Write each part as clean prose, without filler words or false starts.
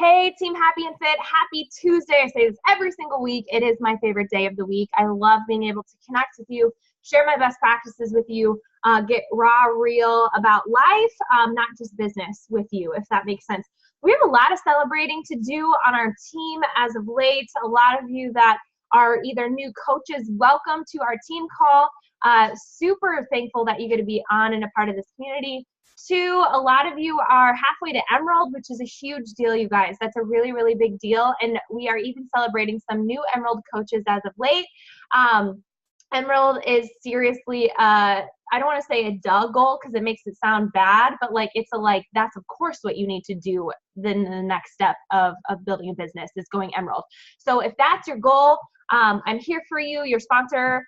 Hey, Team Happy and Fit. Happy Tuesday. I say this every single week. It is my favorite day of the week. I love being able to connect with you, share my best practices with you, get raw, real about life, not just business with you, if that makes sense. We have a lot of celebrating to do on our team as of late. A lot of you that are either new coaches, welcome to our team call. Super thankful that you get to be on and a part of this community. Two, a lot of you are halfway to Emerald, which is a huge deal, you guys. That's a really, really big deal. And we are even celebrating some new Emerald coaches as of late. Emerald is seriously, I don't want to say a duh goal because it makes it sound bad, but that's of course what you need to do. Then the next step of building a business is going Emerald. So if that's your goal, I'm here for you. Your sponsor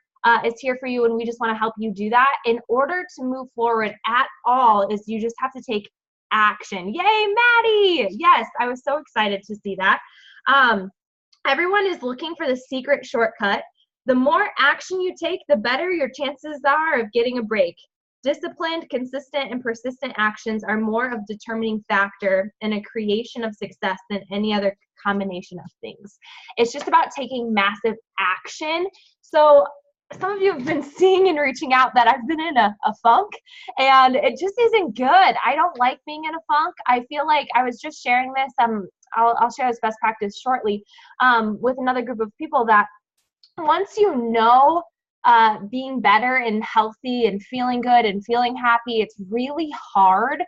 is here for you, and we just want to help you do that. In order to move forward at all, is you just have to take action. Yay, Maddie! Yes, I was so excited to see that. Everyone is looking for the secret shortcut. The more action you take, the better your chances are of getting a break. Disciplined, consistent, and persistent actions are more of a determining factor in a creation of success than any other combination of things. It's just about taking massive action. So some of you have been seeing and reaching out that I've been in a funk, and it just isn't good. I don't like being in a funk. I feel like I was just sharing this. I'll share this best practice shortly with another group of people that once you know being better and healthy and feeling good and feeling happy, it's really hard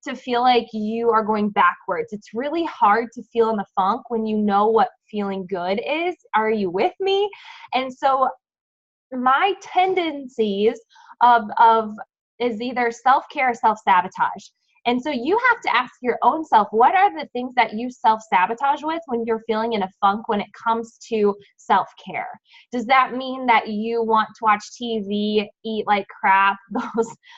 to feel like you are going backwards. It's really hard to feel in the funk when you know what feeling good is. Are you with me? And so my tendencies is either self-care or self-sabotage. And so you have to ask your own self, what are the things that you self-sabotage with when you're feeling in a funk when it comes to self-care? Does that mean that you want to watch TV, eat like crap?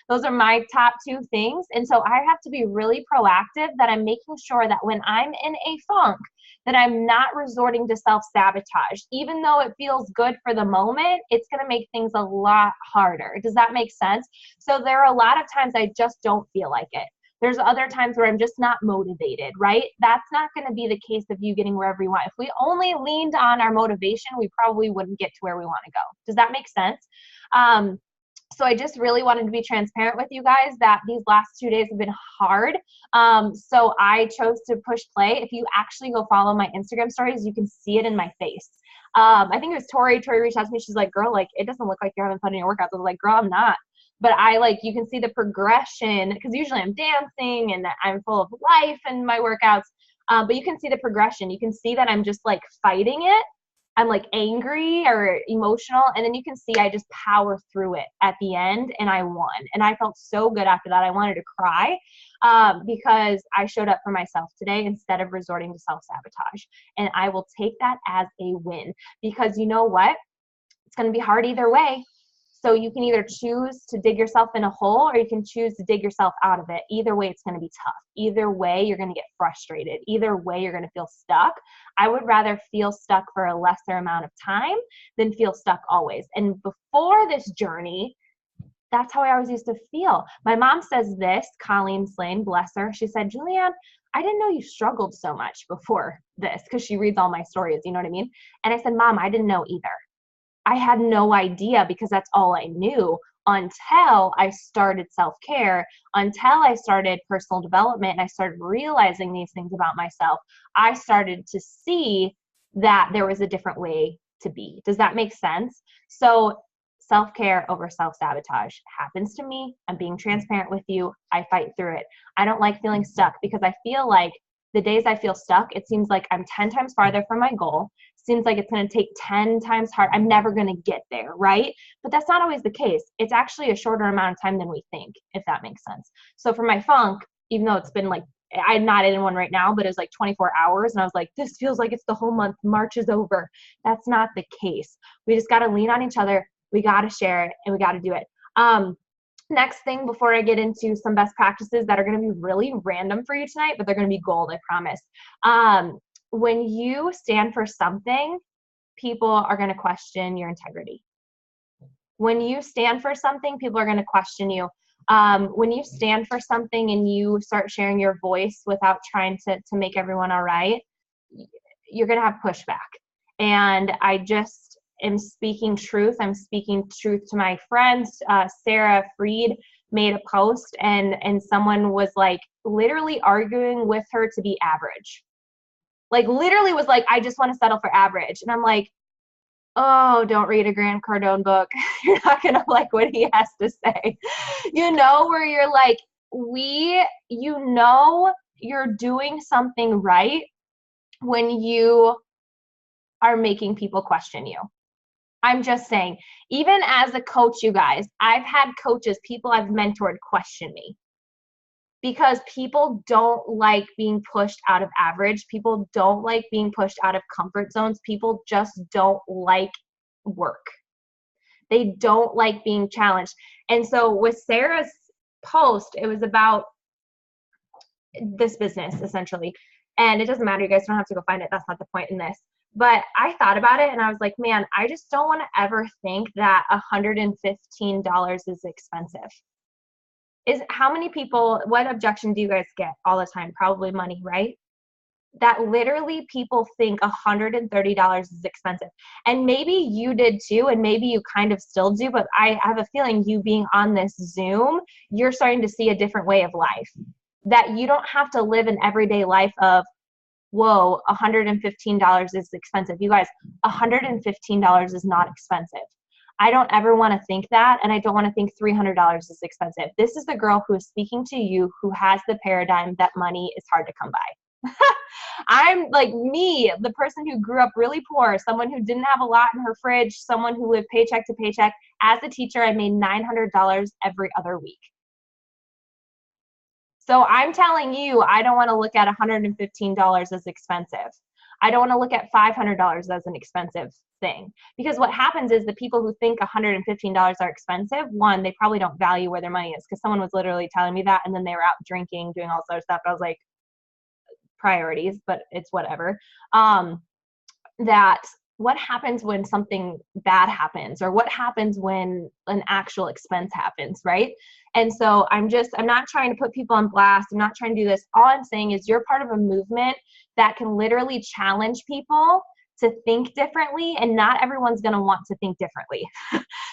Those are my top two things. And so I have to be really proactive that I'm making sure that when I'm in a funk, that I'm not resorting to self-sabotage. Even though it feels good for the moment, it's going to make things a lot harder. Does that make sense? So there are a lot of times I just don't feel like it. There's other times where I'm just not motivated, right? That's not going to be the case of you getting wherever you want. If we only leaned on our motivation, we probably wouldn't get to where we want to go. Does that make sense? So I just really wanted to be transparent with you guys that these last 2 days have been hard. So I chose to push play. If you actually go follow my Instagram stories, you can see it in my face. I think it was Tori. Tori reached out to me. She's like, girl, like, it doesn't look like you're having fun in your workouts. I was like, girl, I'm not. But you can see the progression, because usually I'm dancing and I'm full of life in my workouts. But you can see the progression. You can see that I'm just like fighting it. I'm like angry or emotional. And then you can see I just power through it at the end and I won. And I felt so good after that. I wanted to cry because I showed up for myself today instead of resorting to self-sabotage. And I will take that as a win, because you know what? It's going to be hard either way. So you can either choose to dig yourself in a hole or you can choose to dig yourself out of it. Either way, it's going to be tough. Either way, you're going to get frustrated. Either way, you're going to feel stuck. I would rather feel stuck for a lesser amount of time than feel stuck always. And before this journey, that's how I always used to feel. My mom says this, Colleen Slane, bless her. She said, Julianne, I didn't know you struggled so much before this, because she reads all my stories, you know what I mean? And I said, Mom, I didn't know either. I had no idea, because that's all I knew until I started self-care, until I started personal development, and I started realizing these things about myself. I started to see that there was a different way to be. Does that make sense? So self-care over self-sabotage happens to me. I'm being transparent with you. I fight through it. I don't like feeling stuck, because I feel like the days I feel stuck, it seems like I'm 10 times farther from my goal. Seems like it's going to take 10 times hard. I'm never going to get there, right? But that's not always the case. It's actually a shorter amount of time than we think, if that makes sense. So for my funk, even though it's been like, I'm not in one right now, but it's like 24 hours. And I was like, this feels like it's the whole month. March is over. That's not the case. We just got to lean on each other. We got to share it, and we got to do it. Next thing, before I get into some best practices that are going to be really random for you tonight, but they're going to be gold, I promise. When you stand for something, people are going to question your integrity. When you stand for something, people are going to question you. When you stand for something and you start sharing your voice without trying to make everyone all right, you're going to have pushback. And I just am speaking truth. I'm speaking truth to my friends. Sarah Freed made a post and someone was like literally arguing with her to be average. Like literally was like, I just want to settle for average. And I'm like, oh, don't read a Grant Cardone book. You're not going to like what he has to say. Where you're like, you're doing something right when you are making people question you. I'm just saying, even as a coach, you guys, I've had coaches, people I've mentored question me because people don't like being pushed out of average. People don't like being pushed out of comfort zones. People just don't like work. They don't like being challenged. And so with Sarah's post, it was about this business essentially. And it doesn't matter. You guys don't have to go find it. That's not the point in this. But I thought about it and I was like, man, I just don't want to ever think that $115 is expensive. How many people, what objection do you guys get all the time? Probably money, right? That literally people think $130 is expensive. And maybe you did too, and maybe you kind of still do, but I have a feeling you being on this Zoom, you're starting to see a different way of life. That you don't have to live an everyday life of, whoa, $115 is expensive. You guys, $115 is not expensive. I don't ever want to think that, and I don't want to think $300 is expensive. This is the girl who is speaking to you who has the paradigm that money is hard to come by. I'm like me, the person who grew up really poor, someone who didn't have a lot in her fridge, someone who lived paycheck to paycheck. As a teacher, I made $900 every other week. So I'm telling you, I don't want to look at $115 as expensive. I don't want to look at $500 as an expensive thing. Because what happens is the people who think $115 are expensive, one, they probably don't value where their money is. Because someone was literally telling me that, and then they were out drinking, doing all sorts of stuff. I was like, priorities, but it's whatever. That what happens when something bad happens, or what happens when an actual expense happens, right? And so I'm not trying to put people on blast. I'm not trying to do this. All I'm saying is you're part of a movement that can literally challenge people to think differently, and not everyone's going to want to think differently.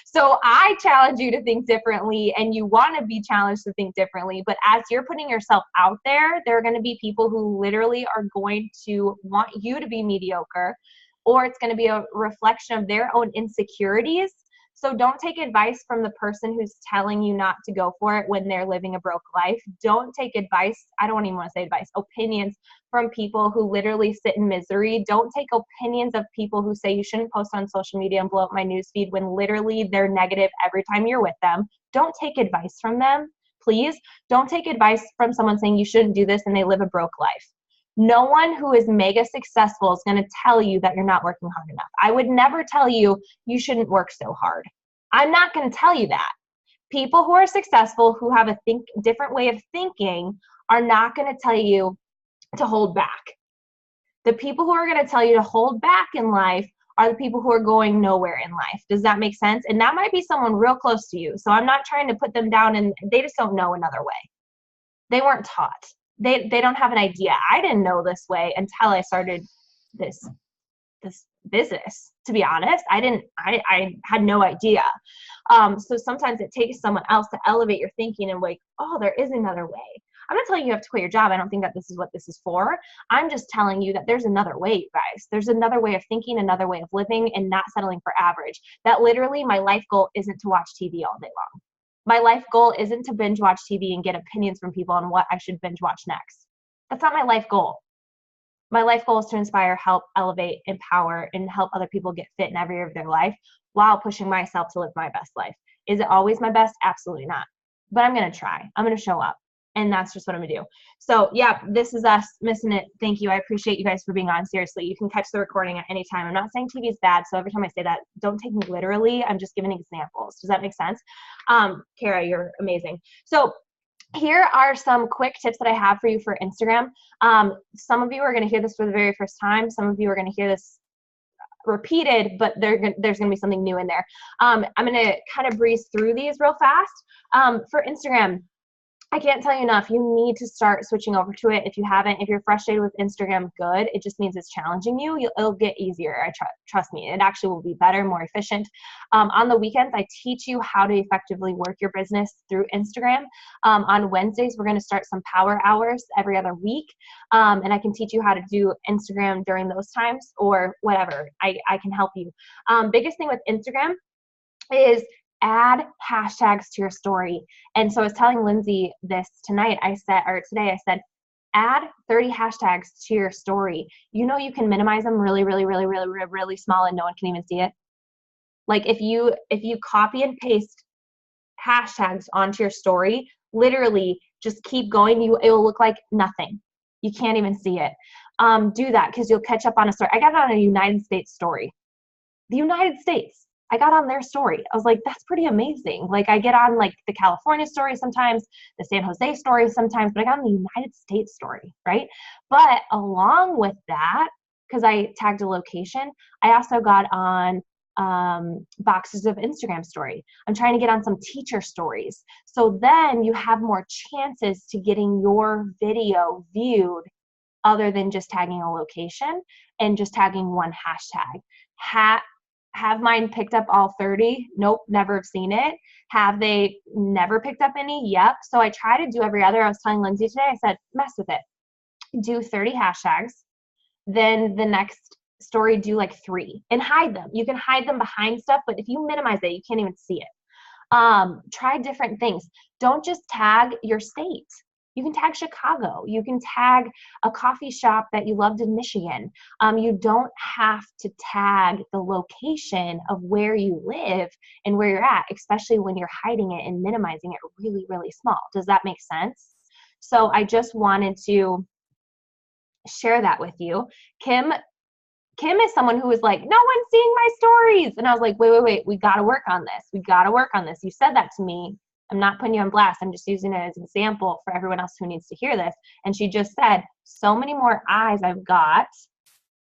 So I challenge you to think differently, and you want to be challenged to think differently. But as you're putting yourself out there, there are going to be people who literally are going to want you to be mediocre, or it's going to be a reflection of their own insecurities. So don't take advice from the person who's telling you not to go for it when they're living a broke life. Don't take advice. I don't even want to say advice, opinions from people who literally sit in misery. Don't take opinions of people who say you shouldn't post on social media and blow up my newsfeed when literally they're negative every time you're with them. Don't take advice from them, please. Don't take advice from someone saying you shouldn't do this and they live a broke life. No one who is mega successful is going to tell you that you're not working hard enough. I would never tell you you shouldn't work so hard. I'm not going to tell you that. People who are successful, who have a different way of thinking, are not going to tell you to hold back. The people who are going to tell you to hold back in life are the people who are going nowhere in life. Does that make sense? And that might be someone real close to you. So I'm not trying to put them down, and they just don't know another way. They weren't taught. They don't have an idea. I didn't know this way until I started this business, to be honest. I had no idea. So sometimes it takes someone else to elevate your thinking and like, oh, there is another way. I'm not telling you have to quit your job. I don't think that this is what this is for. I'm just telling you that there's another way, you guys. There's another way of thinking, another way of living, and not settling for average. That literally my life goal isn't to watch TV all day long. My life goal isn't to binge watch TV and get opinions from people on what I should binge watch next. That's not my life goal. My life goal is to inspire, help, elevate, empower, and help other people get fit in every area of their life while pushing myself to live my best life. Is it always my best? Absolutely not. But I'm going to try. I'm going to show up. And that's just what I'm going to do. So yeah, this is us missing it. Thank you. I appreciate you guys for being on. Seriously, you can catch the recording at any time. I'm not saying TV is bad. So every time I say that, don't take me literally. I'm just giving examples. Does that make sense? Kara, you're amazing. So here are some quick tips that I have for you for Instagram. Some of you are going to hear this for the very first time. Some of you are going to hear this repeated, but there's going to be something new in there. I'm going to kind of breeze through these real fast. For Instagram, I can't tell you enough, you need to start switching over to it. If you haven't, if you're frustrated with Instagram, good. It just means it's challenging you. It'll get easier. Trust me, it actually will be better, more efficient. On the weekends, I teach you how to effectively work your business through Instagram. On Wednesdays, we're going to start some power hours every other week. And I can teach you how to do Instagram during those times or whatever. I can help you. Biggest thing with Instagram is add hashtags to your story. And so I was telling Lindsay this today, I said, add 30 hashtags to your story. You know, you can minimize them really, really, really, really, really, really small and no one can even see it. Like if you copy and paste hashtags onto your story, literally just keep going. It'll look like nothing. You can't even see it. Do that because you'll catch up on a story. I got on a United States story. The United States. I got on their story. I was like, that's pretty amazing. Like I get on like the California story sometimes, the San Jose story sometimes, but I got on the United States story, right? But along with that, because I tagged a location, I also got on boxes of Instagram story. I'm trying to get on some teacher stories. So then you have more chances to getting your video viewed other than just tagging a location and just tagging one hashtag. Have mine picked up all 30? Nope, never have seen it. Have they never picked up any? Yep. So I try to do every other. I was telling Lindsay today, I said, mess with it. Do 30 hashtags. Then the next story, do like 3 and hide them. You can hide them behind stuff, but if you minimize it, you can't even see it. Try different things. Don't just tag your state. You can tag Chicago. You can tag a coffee shop that you loved in Michigan. You don't have to tag the location of where you live and where you're at, especially when you're hiding it and minimizing it really, really small. Does that make sense? So I just wanted to share that with you. Kim is someone who was like, no one's seeing my stories. And I was like, wait, we got to work on this. We got to work on this. You said that to me. I'm not putting you on blast. I'm just using it as an example for everyone else who needs to hear this. And she just said, so many more eyes I've got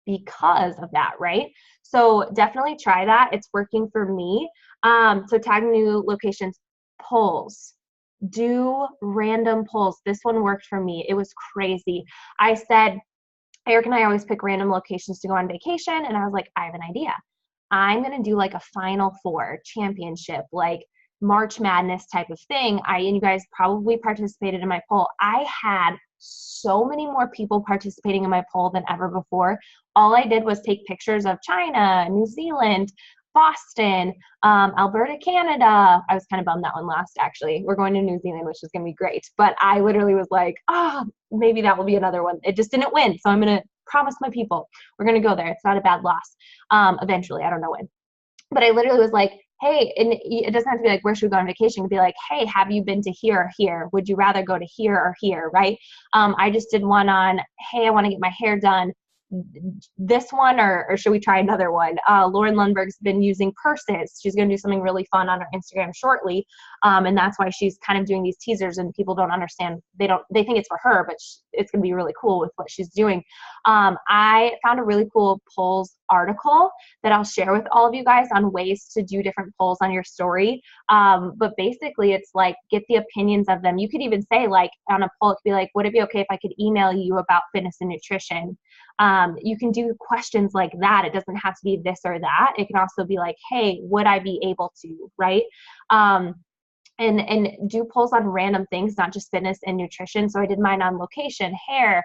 because of that, right? So definitely try that. It's working for me. So tag new locations, polls. Do random polls. This one worked for me. It was crazy. I said, Eric and I always pick random locations to go on vacation. And I was like, I have an idea. I'm going to do like a Final Four championship, like March Madness type of thing. And you guys probably participated in my poll. I had so many more people participating in my poll than ever before. All I did was take pictures of China, New Zealand, Boston, Alberta, Canada. I was kind of bummed that one lost, actually. We're going to New Zealand, which is going to be great. But I literally was like, maybe that will be another one. It just didn't win. So I'm going to promise my people we're going to go there. It's not a bad loss. Eventually, I don't know when. But I literally was like, hey, and it doesn't have to be like, where should we go on vacation? It could be like, hey, have you been to here or here? Would you rather go to here or here, right? I just did one on, hey, I want to get my hair done. This one, or should we try another one? Lauren Lundberg's been using purses. She's going to do something really fun on her Instagram shortly. And that's why she's kind of doing these teasers and people don't understand. They think it's for her, but it's going to be really cool with what she's doing. I found a really cool polls article that I'll share with all of you guys on ways to do different polls on your story. But basically it's like, get the opinions of them. You could even say like on a poll, it could be like, would it be okay if I could email you about fitness and nutrition? You can do questions like that. It doesn't have to be this or that. It can also be like, hey, would I be able to, right? And do polls on random things, not just fitness and nutrition. So I did mine on location, hair.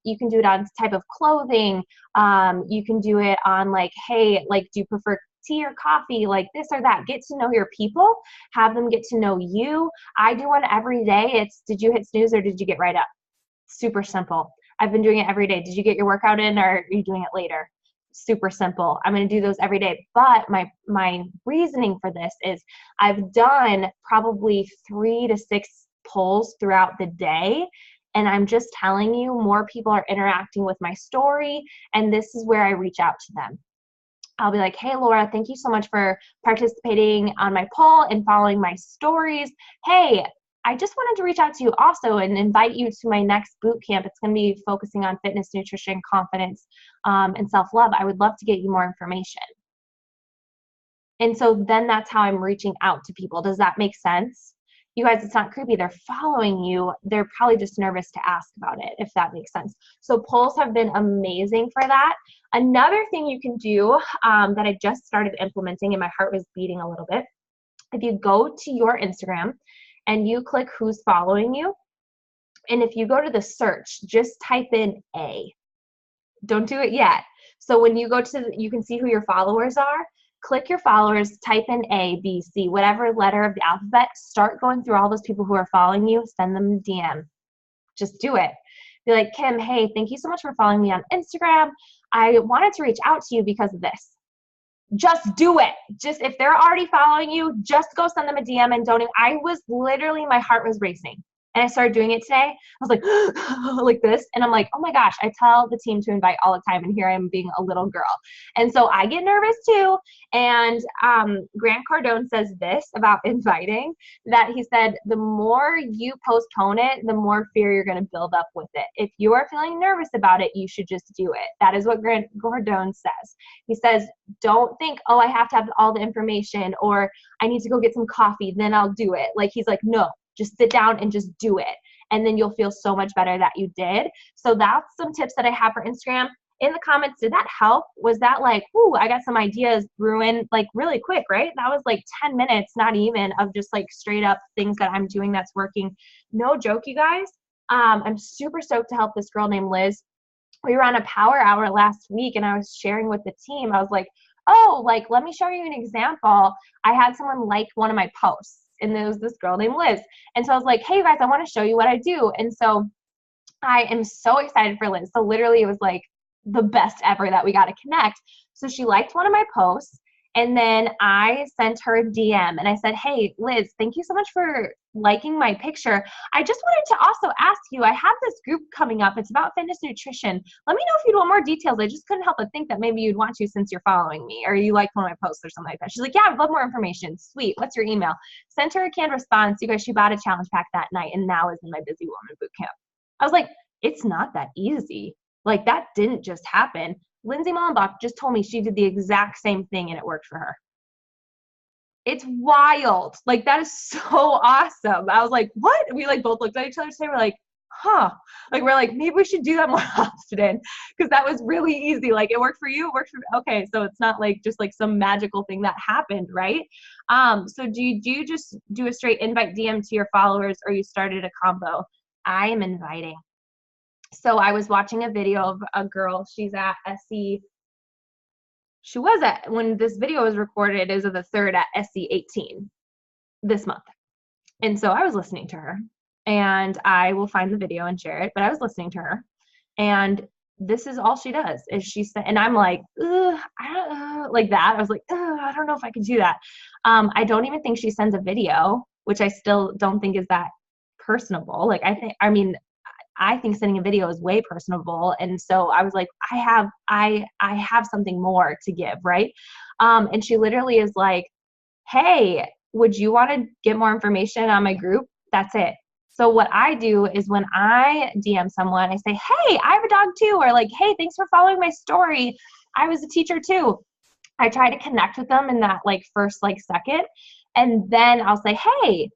You can do it on type of clothing. You can do it on like, hey, like, do you prefer tea or coffee, like this or that? Get to know your people, have them get to know you. I do one every day. It's, did you hit snooze or did you get right up? Super simple. I've been doing it every day. Did you get your workout in or are you doing it later? Super simple. I'm going to do those every day. But my reasoning for this is I've done probably 3 to 6 polls throughout the day. And I'm just telling you, more people are interacting with my story. And this is where I reach out to them. I'll be like, hey, Laura, thank you so much for participating on my poll and following my stories. Hey, I just wanted to reach out to you also and invite you to my next boot camp. It's going to be focusing on fitness, nutrition, confidence, and self-love. I would love to get you more information. And so then that's how I'm reaching out to people. Does that make sense? You guys, it's not creepy. They're following you. They're probably just nervous to ask about it, if that makes sense. So polls have been amazing for that. Another thing you can do that I just started implementing, and my heart was beating a little bit, if you go to your Instagram and you click who's following you, and if you go to the search, just type in A. Don't do it yet. So when you go to, you can see who your followers are. Click your followers, type in A, B, C, whatever letter of the alphabet. Start going through all those people who are following you. Send them a DM. Just do it. Be like, Kim, hey, thank you so much for following me on Instagram. I wanted to reach out to you because of this. Just do it. Just if they're already following you, just go send them a DM and don't. I was literally, my heart was racing. And I started doing it today. I was like, like this. And I'm like, oh my gosh, I tell the team to invite all the time. And here I am being a little girl. And so I get nervous too. And Grant Cardone says this about inviting, that he said, the more you postpone it, the more fear you're going to build up with it. If you are feeling nervous about it, you should just do it. That is what Grant Cardone says. He says, don't think, oh, I have to have all the information, or I need to go get some coffee, then I'll do it. Like, he's like, no. Just sit down and just do it. And then you'll feel so much better that you did. So that's some tips that I have for Instagram. In the comments, did that help? Was that like, ooh, I got some ideas brewing like really quick, right? That was like 10 minutes, not even, of just like straight up things that I'm doing that's working. No joke, you guys. I'm super stoked to help this girl named Liz. We were on a power hour last week and I was sharing with the team. I was like, oh, like, let me show you an example. I had someone like one of my posts. And there was this girl named Liz. And so I was like, hey, you guys, I want to show you what I do. And so I am so excited for Liz. So literally it was like the best ever that we got to connect. So she liked one of my posts. And then I sent her a DM and I said, hey, Liz, thank you so much for liking my picture. I just wanted to also ask you, I have this group coming up. It's about fitness nutrition. Let me know if you'd want more details. I just couldn't help but think that maybe you'd want to since you're following me or you liked one of my posts or something like that. She's like, yeah, I'd love more information. Sweet. What's your email? Sent her a canned response. You guys, she bought a challenge pack that night and now is in my Busy Woman boot camp. I was like, it's not that easy. Like, that didn't just happen. Lindsay Mullenbach just told me she did the exact same thing and it worked for her. It's wild. Like, that is so awesome. I was like, what? We like both looked at each other today. We're like, huh. Like, we're like, maybe we should do that more often because that was really easy. Like, it worked for you. It worked for me. Okay. So it's not like just like some magical thing that happened, right? So do you just do a straight invite DM to your followers or you started a combo? I am inviting. So I was watching a video of a girl. She's at SC. She was at, when this video was recorded, it was the 3rd at SC 18 this month. And so I was listening to her, and I will find the video and share it, but I was listening to her, and this is all she does is she said, and I'm like, like that. I was like, I don't know if I can do that. I don't even think she sends a video, which I still don't think is that personable. Like, I think sending a video is way personable. And so I was like, I have something more to give, right? And she literally is like, hey, would you want to get more information on my group? That's it. So what I do is when I DM someone, I say, hey, I have a dog too. Or like, hey, thanks for following my story. I was a teacher too. I try to connect with them in that like first like second. And then I'll say, hey,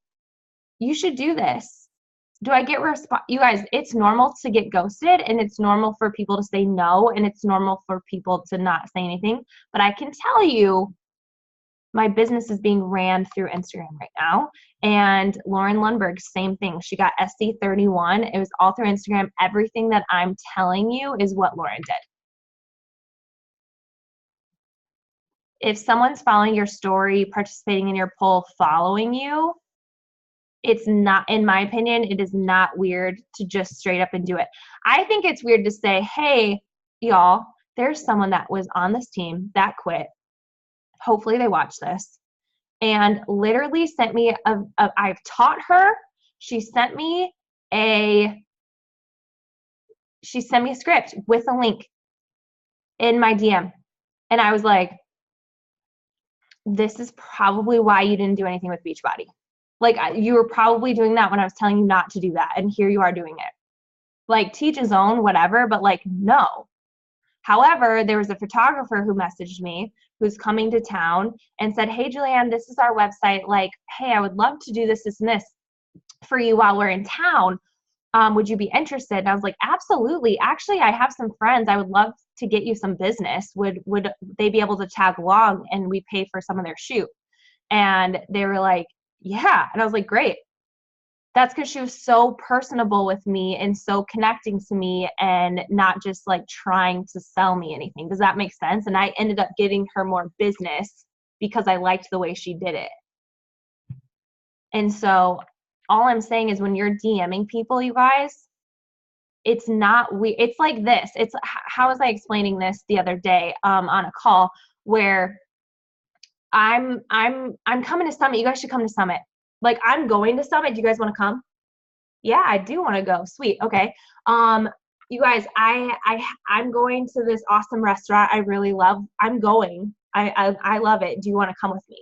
you should do this. Do I get response? You guys, it's normal to get ghosted and it's normal for people to say no and it's normal for people to not say anything. But I can tell you my business is being ran through Instagram right now. And Lauren Lundberg, same thing. She got SC31. It was all through Instagram. Everything that I'm telling you is what Lauren did. If someone's following your story, participating in your poll, following you, it's not, in my opinion, it is not weird to just straight up and do it. I think it's weird to say, hey, y'all, there's someone that was on this team that quit. Hopefully they watch this. And literally sent me I've taught her. She sent me a script with a link in my DM. And I was like, this is probably why you didn't do anything with Beachbody. Like, you were probably doing that when I was telling you not to do that, and here you are doing it. Like, teach his own, whatever, but like, no. However, there was a photographer who messaged me who's coming to town and said, hey, Julianne, this is our website. Like, hey, I would love to do this, this, and this for you while we're in town. Would you be interested? And I was like, absolutely. Actually, I have some friends. I would love to get you some business. Would they be able to tag along and we pay for some of their shoot? And they were like, yeah. And I was like, great. That's because she was so personable with me and so connecting to me and not just like trying to sell me anything. Does that make sense? And I ended up giving her more business because I liked the way she did it. And so all I'm saying is when you're DMing people, you guys, it's not it's like this. It's how was I explaining this the other day on a call where I'm coming to Summit. You guys should come to Summit. Like, I'm going to Summit. Do you guys want to come? Yeah, I do want to go. Sweet. Okay. You guys, I'm going to this awesome restaurant I really love. I'm going. I love it. Do you want to come with me?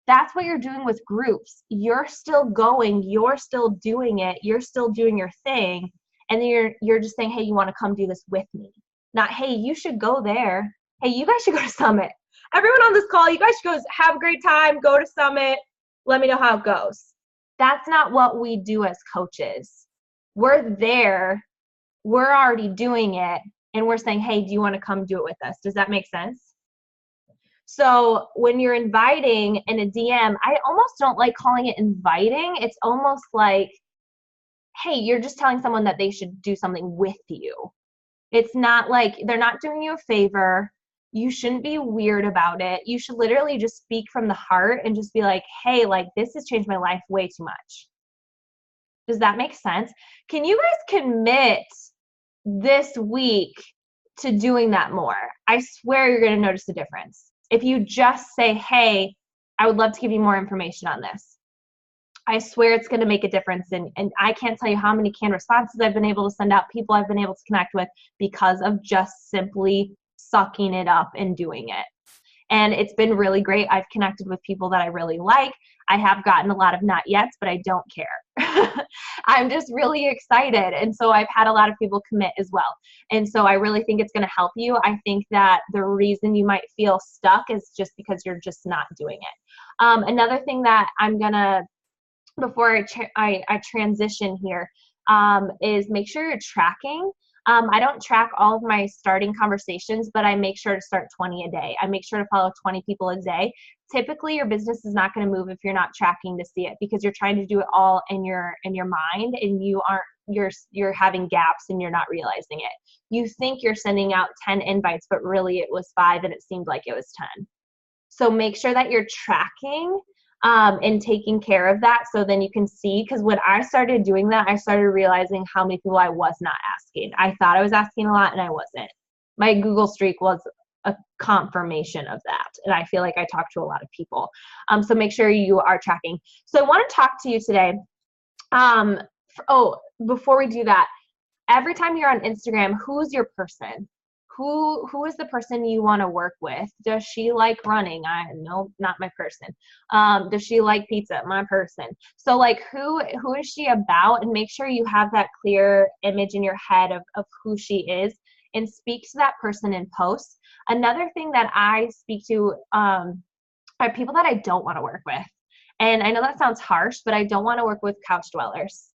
That's what you're doing with groups. You're still going, you're still doing it, you're still doing your thing, and then you're just saying, hey, you want to come do this with me? Not, hey, you should go there. Hey, you guys should go to Summit. Everyone on this call, you guys should go have a great time, go to Summit, let me know how it goes. That's not what we do as coaches. We're there, we're already doing it, and we're saying, hey, do you want to come do it with us? Does that make sense? So when you're inviting in a DM, I almost don't like calling it inviting. It's almost like, hey, you're just telling someone that they should do something with you. It's not like they're not doing you a favor. You shouldn't be weird about it. You should literally just speak from the heart and just be like, hey, like, this has changed my life way too much. Does that make sense? Can you guys commit this week to doing that more? I swear you're going to notice the difference. If you just say, hey, I would love to give you more information on this. I swear it's going to make a difference. And I can't tell you how many canned responses I've been able to send out, people I've been able to connect with because of just simply sucking it up and doing it. And it's been really great. I've connected with people that I really like. I have gotten a lot of not yets, but I don't care. I'm just really excited. And so I've had a lot of people commit as well. And so I really think it's going to help you. I think that the reason you might feel stuck is just because you're just not doing it. Another thing that I'm going to, before I transition here, is make sure you're tracking. I don't track all of my starting conversations, but I make sure to start 20 a day. I make sure to follow 20 people a day. Typically, your business is not going to move if you're not tracking to see it because you're trying to do it all in your mind, and you're having gaps and you're not realizing it. You think you're sending out 10 invites, but really it was 5 and it seemed like it was 10. So make sure that you're tracking and taking care of that, so then you can see, because when I started doing that, I started realizing how many people I was not asking. I thought I was asking a lot and I wasn't. My Google streak was a confirmation of that, and I feel like I talked to a lot of people. So make sure you are tracking. So I want to talk to you today. Before we do that, every time you're on Instagram, who's your person? Who is the person you want to work with? Does she like running? No, not my person. Does she like pizza? My person. So like, who is she about? And make sure you have that clear image in your head of who she is, and speak to that person in posts. Another thing that I speak to are people that I don't want to work with. And I know that sounds harsh, but I don't want to work with couch dwellers.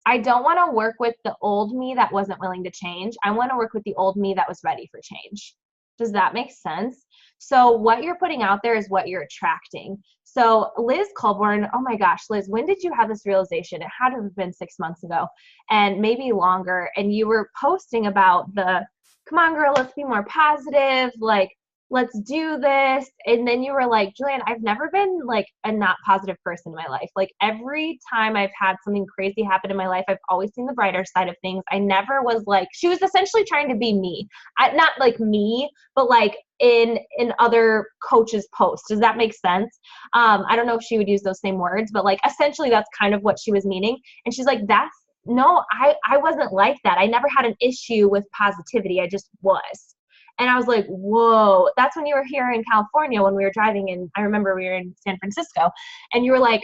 I don't want to work with the old me that wasn't willing to change. I want to work with the old me that was ready for change. Does that make sense? So what you're putting out there is what you're attracting. So Liz Colborn, oh my gosh, Liz, when did you have this realization? It had to have been 6 months ago and maybe longer. And you were posting about come on, girl, let's be more positive. Like, let's do this. And then you were like, Julianne, I've never been like a not positive person in my life. Like, every time I've had something crazy happen in my life, I've always seen the brighter side of things. I never was like, she was essentially trying to be me. Not like me, but like in other coaches' posts. Does that make sense? I don't know if she would use those same words, but like essentially that's kind of what she was meaning. And she's like, no, I wasn't like that. I never had an issue with positivity. I just was. And I was like, whoa, that's when you were here in California when we were driving. And I remember we were in San Francisco and you were like,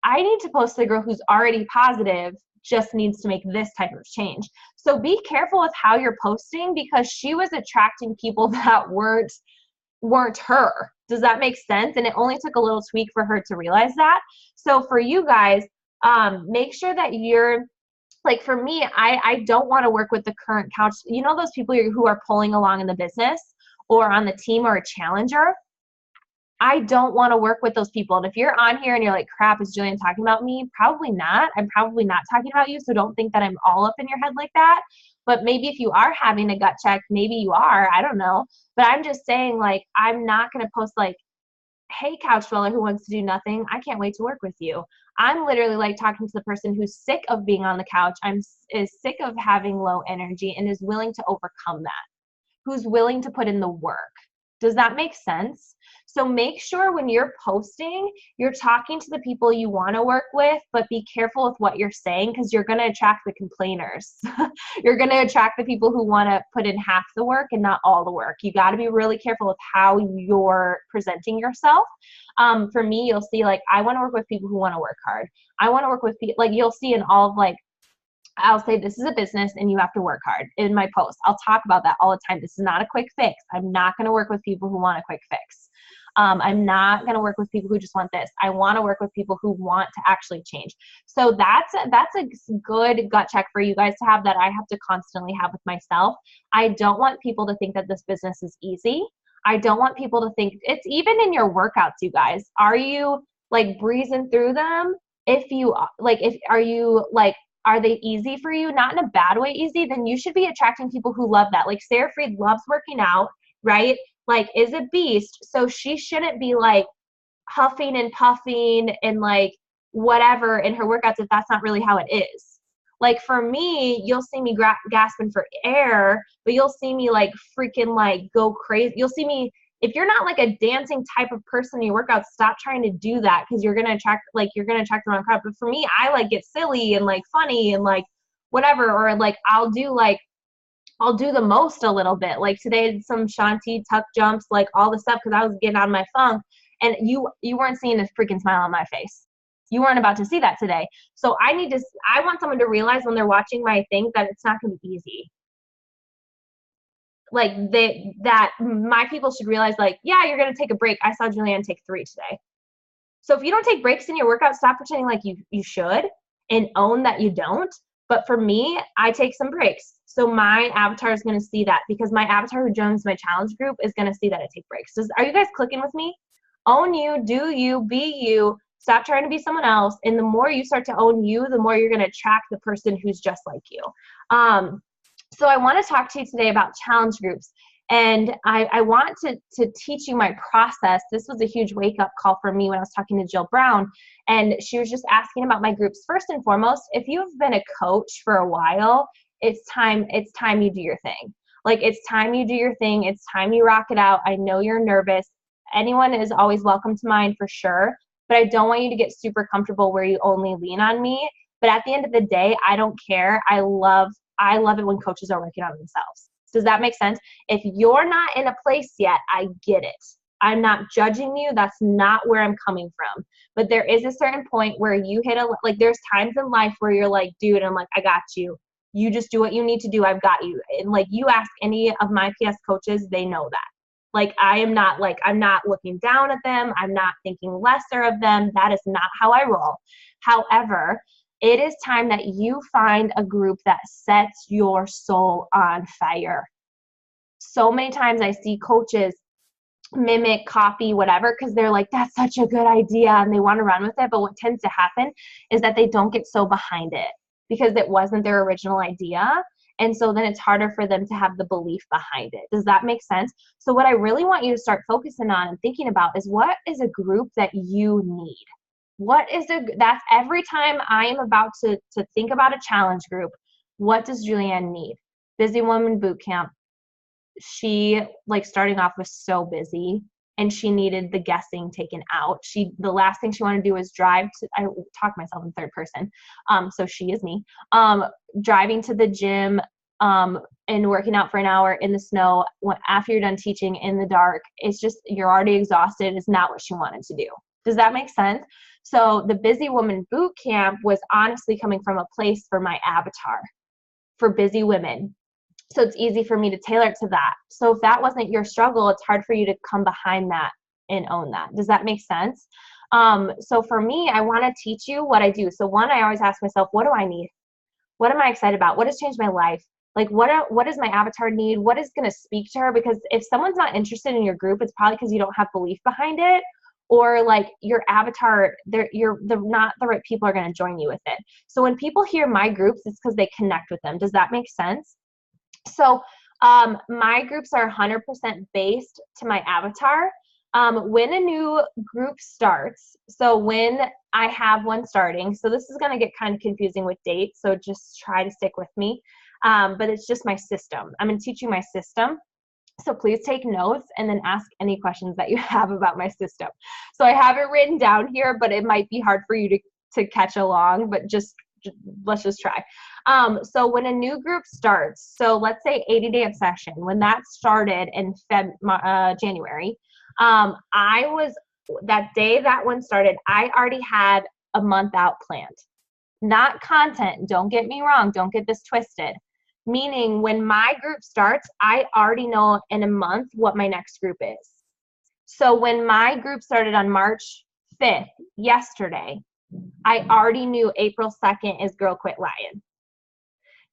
I need to post the girl who's already positive, just needs to make this type of change. So be careful with how you're posting, because she was attracting people that weren't her. Does that make sense? And it only took a little tweak for her to realize that. So for you guys, make sure that you're, like, for me, I don't want to work with the current couch. You know, those people who are pulling along in the business or on the team or a challenger. I don't want to work with those people. And if you're on here and you're like, crap, is Jillian talking about me? Probably not. I'm probably not talking about you. So don't think that I'm all up in your head like that. But maybe if you are having a gut check, maybe you are. I don't know. But I'm just saying, like, I'm not going to post like, hey, couch dweller who wants to do nothing, I can't wait to work with you. I'm literally like talking to the person who's sick of being on the couch, is sick of having low energy, and is willing to overcome that, who's willing to put in the work. Does that make sense? So make sure when you're posting, you're talking to the people you want to work with, but be careful with what you're saying, because you're going to attract the complainers. You're going to attract the people who want to put in half the work and not all the work. You got to be really careful with how you're presenting yourself. For me, you'll see, like, I want to work with people who want to work hard. I want to work with people, like, you'll see in all of, like, I'll say this is a business and you have to work hard in my posts. I'll talk about that all the time. This is not a quick fix. I'm not going to work with people who want a quick fix. I'm not going to work with people who just want this. I want to work with people who want to actually change. So that's a good gut check for you guys to have, that I have to constantly have with myself. I don't want people to think that this business is easy. I don't want people to think it's even in your workouts, you guys. Are you like breezing through them? If you like, are they easy for you? Not in a bad way easy, then you should be attracting people who love that. Like Sarah Freed loves working out, right? Like, is a beast. So she shouldn't be like huffing and puffing and like whatever in her workouts if that's not really how it is. Like for me, you'll see me gasping for air, but you'll see me like freaking like go crazy. You'll see me, if you're not like a dancing type of person in your workouts, stop trying to do that, because you're going to attract the wrong crowd. But for me, I like get silly and like funny and like whatever, or like I'll do the most a little bit. Like today I did some Shanti tuck jumps, like all the stuff, because I was getting out of my funk, and you weren't seeing a freaking smile on my face. You weren't about to see that today. So I want someone to realize when they're watching my thing that it's not going to be easy. Like that my people should realize, like, yeah, you're going to take a break. I saw Julianne take 3 today. So if you don't take breaks in your workout, stop pretending like you should, and own that you don't. But for me, I take some breaks. So my avatar is going to see that, because my avatar who joins my challenge group is going to see that I take breaks. Are you guys clicking with me? Own you, do you, be you. Stop trying to be someone else. And the more you start to own you, the more you're going to attract the person who's just like you. So I want to talk to you today about challenge groups. And I want to teach you my process. This was a huge wake-up call for me when I was talking to Jill Brown, and she was just asking about my groups. First and foremost, if you've been a coach for a while, it's time you do your thing. Like, it's time you do your thing. It's time you rock it out. I know you're nervous. Anyone is always welcome to mine for sure, but I don't want you to get super comfortable where you only lean on me. But at the end of the day, I don't care. I love it when coaches are working on themselves. Does that make sense? If you're not in a place yet, I get it. I'm not judging you. That's not where I'm coming from. But there is a certain point where you hit there's times in life where you're like, dude, I'm like, I got you. You just do what you need to do. I've got you. And like, you ask any of my PS coaches, they know that. Like, I'm not looking down at them. I'm not thinking lesser of them. That is not how I roll. However, it is time that you find a group that sets your soul on fire. So many times I see coaches mimic, copy, whatever, because they're like, that's such a good idea, and they want to run with it. But what tends to happen is that they don't get so behind it because it wasn't their original idea. And so then it's harder for them to have the belief behind it. Does that make sense? So what I really want you to start focusing on and thinking about is, what is a group that you need? That's every time I am about to think about a challenge group, what does Julianne need? Busy Woman Boot Camp. She, like, starting off was so busy, and she needed the guessing taken out. The last thing she wanted to do was drive to, I talk myself in third person. So she is me, driving to the gym, and working out for an hour in the snow after you're done teaching in the dark. It's just, you're already exhausted. It's not what she wanted to do. Does that make sense? So the Busy Woman Boot Camp was honestly coming from a place for my avatar, for busy women. So it's easy for me to tailor it to that. So if that wasn't your struggle, it's hard for you to come behind that and own that. Does that make sense? So for me, I want to teach you what I do. So one, I always ask myself, what do I need? What am I excited about? What has changed my life? Like, what does my avatar need? What is going to speak to her? Because if someone's not interested in your group, it's probably because you don't have belief behind it, or like your avatar, they're not the right people are going to join you with it. So when people hear my groups, it's because they connect with them. Does that make sense? So my groups are 100% based to my avatar. When a new group starts, so when I have one starting, so this is going to get kind of confusing with dates, so just try to stick with me. But it's just my system. I'm going to teach you my system. So please take notes and then ask any questions that you have about my system. So I have it written down here, but it might be hard for you to catch along, but let's just try. So when a new group starts, so let's say 80-day obsession, when that started in January, that day that one started, I already had a month out planned. Not content, don't get me wrong, don't get this twisted. Meaning when my group starts, I already know in a month what my next group is. So when my group started on March 5th, yesterday, I already knew April 2nd is Girl Quit Lying.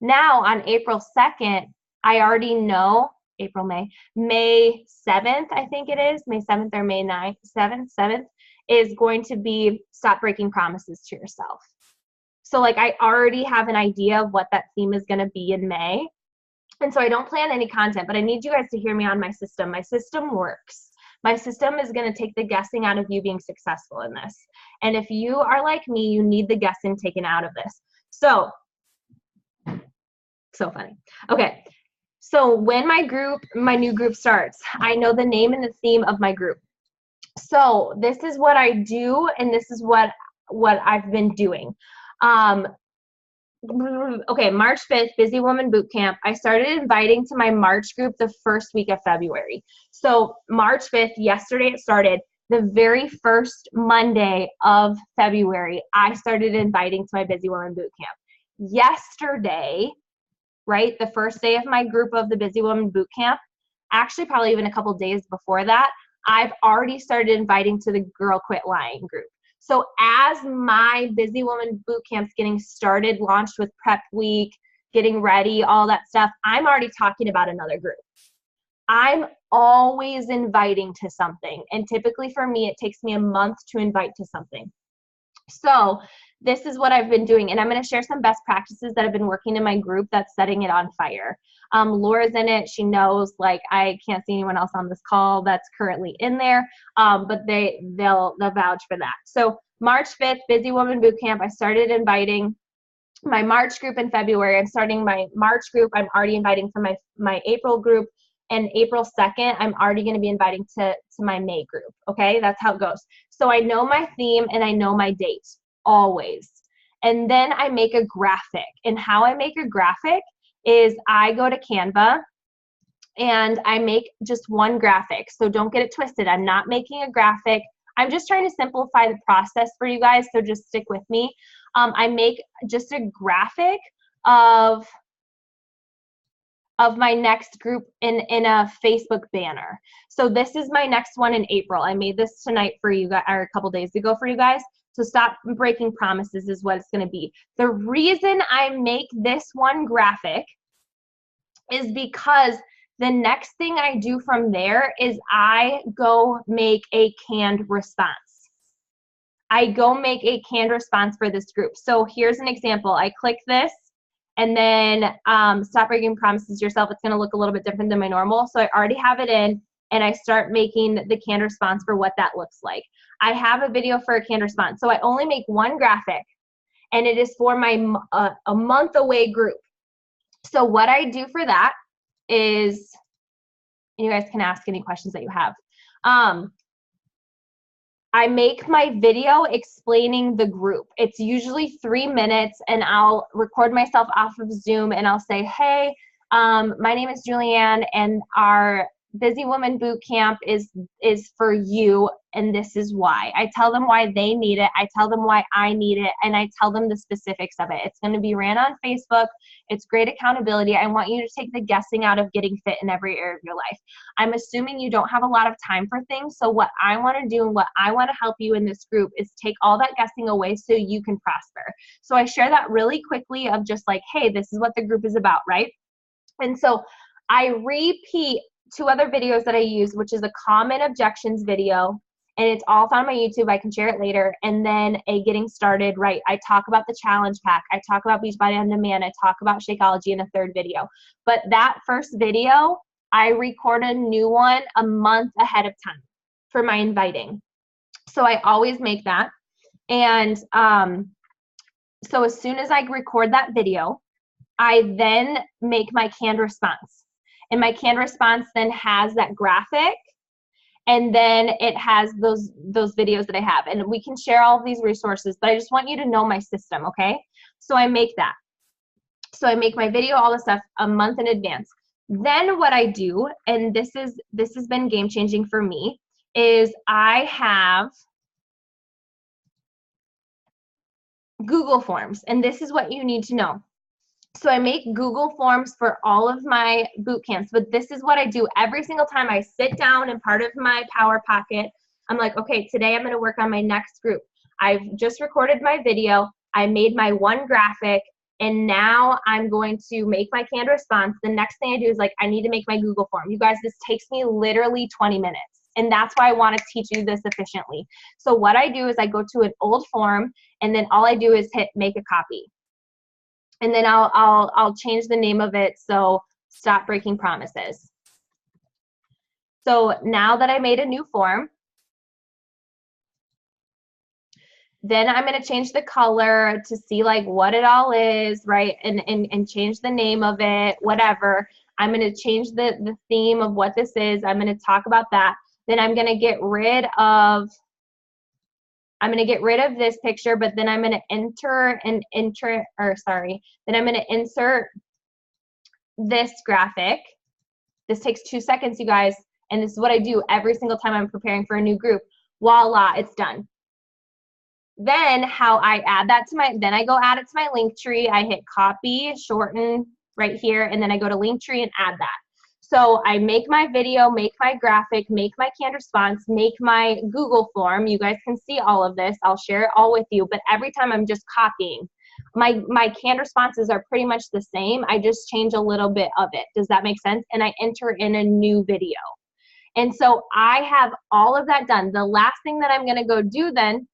Now on April 2nd, I already know May 7th, I think it is, May 7th or May 9th, 7th is going to be Stop Breaking Promises to Yourself. So like I already have an idea of what that theme is going to be in May. And so I don't plan any content, but I need you guys to hear me on my system. My system works. My system is going to take the guessing out of you being successful in this. And if you are like me, you need the guessing taken out of this. So funny. Okay. So when my new group starts, I know the name and the theme of my group. So this is what I do, and this is what I've been doing. Okay, March 5th, Busy Woman Boot Camp. I started inviting to my March group the first week of February. So March 5th, yesterday it started. The very first Monday of February, I started inviting to my Busy Woman Boot Camp. Yesterday, right, the first day of my group of the Busy Woman Boot Camp, actually probably even a couple days before that, I've already started inviting to the Girl Quit Lying group. So as my Busy Woman Boot Camp's getting started, launched with prep week, getting ready, all that stuff, I'm already talking about another group. I'm always inviting to something. And typically for me, it takes me a month to invite to something. So this is what I've been doing. And I'm going to share some best practices that have been working in my group that's setting it on fire. Laura's in it. She knows, like, I can't see anyone else on this call that's currently in there, but they'll vouch for that. So March 5th, Busy Woman Boot Camp, I started inviting my March group in February. I'm starting my March group. I'm already inviting for my April group. And April 2nd, I'm already going to be inviting to my May group. Okay, that's how it goes. So I know my theme and I know my date, always. And then I make a graphic. And how I make a graphic is I go to Canva and I make just one graphic. So don't get it twisted. I'm not making a graphic. I'm just trying to simplify the process for you guys, so just stick with me. I make just a graphic of my next group in a Facebook banner. So this is my next one in April. I made this tonight for you guys, or a couple days ago for you guys. So Stop Breaking Promises is what it's going to be. The reason I make this one graphic is because the next thing I do from there is I go make a canned response. I go make a canned response for this group. So here's an example. I click this, and then Stop Breaking Promises Yourself. It's going to look a little bit different than my normal. So I already have it in, and I start making the canned response for what that looks like. I have a video for a canned response. So I only make one graphic, and it is for my a month away group. So what I do for that is, and you guys can ask any questions that you have. I make my video explaining the group. It's usually 3 minutes, and I'll record myself off of Zoom, and I'll say, hey, my name is Julianne, and our Busy Woman Boot Camp is for you, and this is why. I tell them why they need it. I tell them why I need it, and I tell them the specifics of it. It's going to be ran on Facebook. It's great accountability. I want you to take the guessing out of getting fit in every area of your life. I'm assuming you don't have a lot of time for things, so what I want to do and what I want to help you in this group is take all that guessing away so you can prosper. So I share that really quickly of just like, hey, this is what the group is about, right? And so I repeat 2 other videos that I use, which is a common objections video, and it's all on my YouTube. I can share it later. And then a getting started, right? I talk about the challenge pack. I talk about Beachbody on Demand. I talk about Shakeology in a 3rd video. But that first video, I record a new one a month ahead of time for my inviting. So I always make that. And so as soon as I record that video, I then make my canned response. And my canned response then has that graphic, and then it has those videos that I have. And we can share all of these resources, but I just want you to know my system, okay? So I make that. So I make my video, all the stuff, a month in advance. Then what I do, and this has been game-changing for me, is I have Google Forms, and this is what you need to know. So I make Google Forms for all of my boot camps, but this is what I do every single time I sit down and part of my Power Pocket. I'm like, okay, today I'm going to work on my next group. I've just recorded my video. I made my one graphic, and now I'm going to make my canned response. The next thing I do is like, I need to make my Google form. You guys, this takes me literally 20 minutes. And that's why I want to teach you this efficiently. So what I do is I go to an old form, and then all I do is hit make a copy. And then I'll change the name of it, so Stop Breaking Promises. So now that I made a new form, then I'm going to change the color to see like what it all is, right? And change the name of it, whatever. I'm going to change the theme of what this is. I'm going to talk about that. Then I'm going to get rid of this picture, but then I'm going to then I'm going to insert this graphic. This takes 2 seconds, you guys, and this is what I do every single time I'm preparing for a new group. Voila, it's done. Then how I add that to then I go add it to my link tree. I hit copy, shorten right here, and then I go to link tree and add that. So I make my video, make my graphic, make my canned response, make my Google form. You guys can see all of this. I'll share it all with you, but every time I'm just copying. My canned responses are pretty much the same. I just change a little bit of it. Does that make sense? And I enter in a new video. And so I have all of that done. The last thing that I'm going to go do then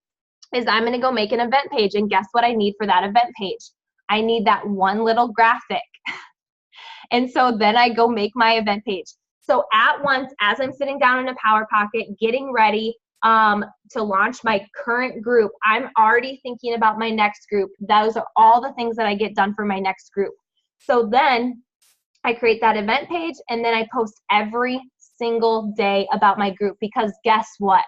is I'm going to go make an event page. And guess what I need for that event page? I need that one little graphic. And so then I go make my event page. So at once, as I'm sitting down in a Power Pocket, getting ready to launch my current group, I'm already thinking about my next group. Those are all the things that I get done for my next group. So then I create that event page, and then I post every single day about my group, because guess what?